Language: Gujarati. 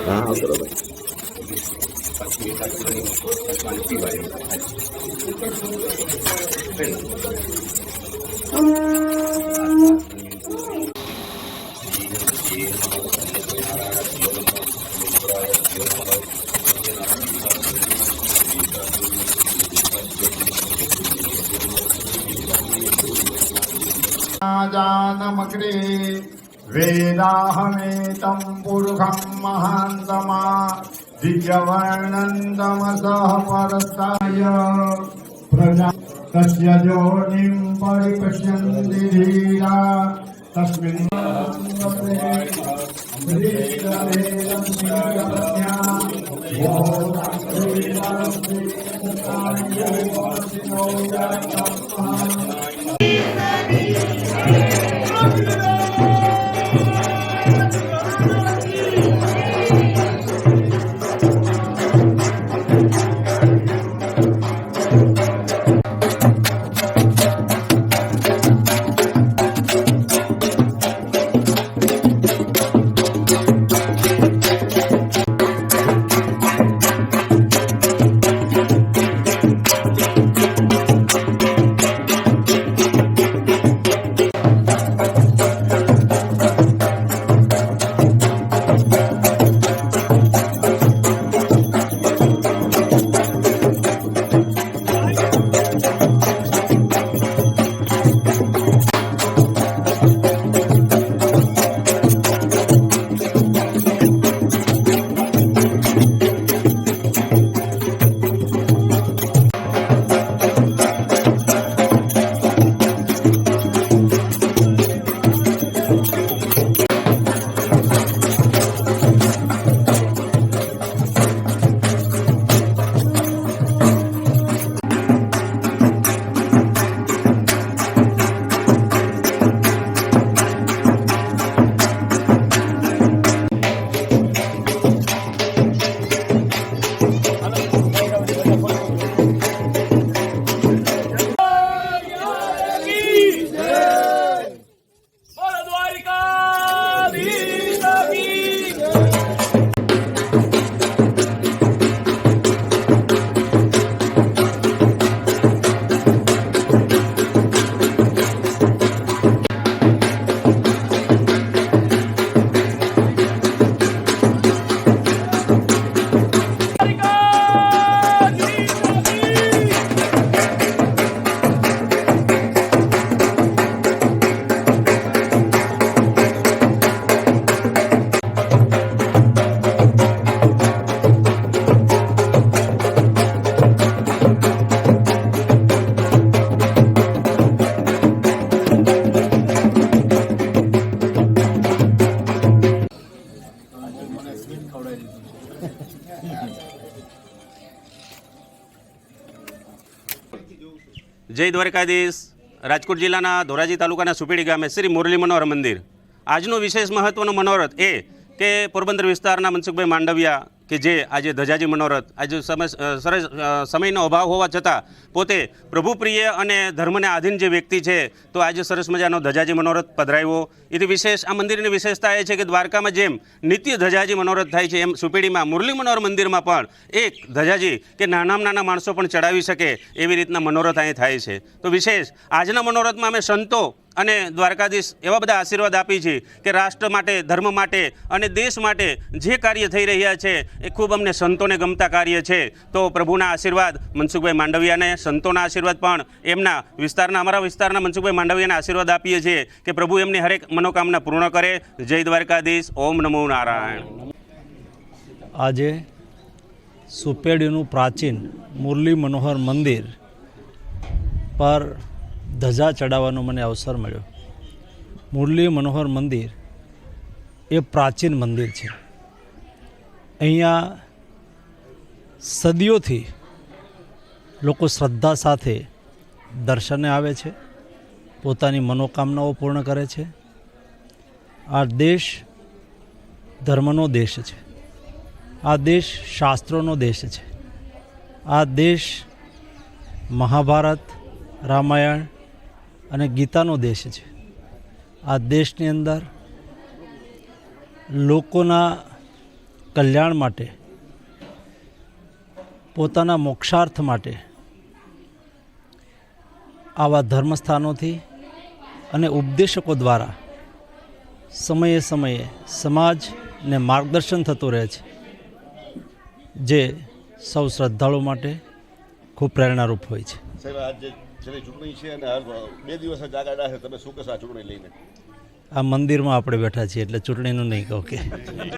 हाँ बरोबर। जानमग्रे वेदाहमेतं पुरुषं महान्तमा दिव्यवर्णन्तमसः परस्ताय प्रजा तस्य योनिं परिपश्यन्ति धीरा तस्मिन् જય દ્વારકાધીશ. રાજકોટ જિલ્લાના ધોરાજી તાલુકાના સુપેડી ગામે શ્રી મુરલી મનોહર મંદિર. આજનો વિશેષ મહત્વનો મનોરથ એ કે પોરબંદર વિસ્તારના મનસુખભાઈ માંડવિયા કે જે આજે ધજાજી મનોરથ આજે સરસ સમયનો અભાવ હોવા છતાં પોતે પ્રભુપ્રિય અને ધર્મને આધીન જે વ્યક્તિ છે તો આજે સરસ મજાનો ધજાજી મનોરથ પધરાવ્યો. એથી વિશેષ આ મંદિરની વિશેષતા એ છે કે દ્વારકામાં જેમ નિત્ય ધજાજી મનોરથ થાય છે એમ સુપેડીમાં મુરલી મનોહર મંદિરમાં પણ એક ધજાજી કે નાનામાં નાના માણસો પણ ચડાવી શકે એવી રીતના મનોરથ અહીં થાય છે. તો વિશેષ આજના મનોરથમાં અમે સંતો અને દ્વારકાધીશ એવા બધા આશીર્વાદ આપી છે કે રાષ્ટ્ર માટે, ધર્મ માટે અને દેશ માટે જે કાર્ય થઈ રહ્યા છે એ ખૂબ અમને સંતોને ગમતા કાર્ય છે. તો પ્રભુના આશીર્વાદ મનસુખભાઈ માંડવિયાને, સંતોના આશીર્વાદ પણ એમના વિસ્તારના, અમારા વિસ્તારના મનસુખભાઈ માંડવિયાને આશીર્વાદ આપીએ છીએ કે પ્રભુ એમની હરેક મનોકામના પૂર્ણ કરે. જય દ્વારકાધીશ. ઓમ નમો નારાયણ. આજે સુપેડીનું પ્રાચીન મુરલી મનોહર મંદિર પર ધજા ચડાવવાનો મને અવસર મળ્યો. મુરલી મનોહર મંદિર એ પ્રાચીન મંદિર છે. અહીંયા સદીઓથી લોકો શ્રદ્ધા સાથે દર્શને આવે છે, પોતાની મનોકામનાઓ પૂર્ણ કરે છે. આ દેશ ધર્મનો દેશ છે. આ દેશ શાસ્ત્રોનો દેશ છે. આ દેશ મહાભારત, રામાયણ અને ગીતાનો દેશ છે. આ દેશની અંદર લોકોના કલ્યાણ માટે, પોતાના મોક્ષાર્થ માટે આવા ધર્મસ્થાનોથી અને ઉપદેશકો દ્વારા સમયે સમયે સમાજને માર્ગદર્શન થતું રહે છે, જે સૌ શ્રદ્ધાળુ માટે ખૂબ પ્રેરણારૂપ હોય છે. સાહેબ, આજે છેલ્લી ચૂંટણી છે અને હાલ 2 દિવસ જ આગળ છે, તમે શું કહેશો આ ચૂંટણી લઈને? આ મંદિરમાં આપણે બેઠા છીએ એટલે ચૂંટણીનું નહીં કહું કે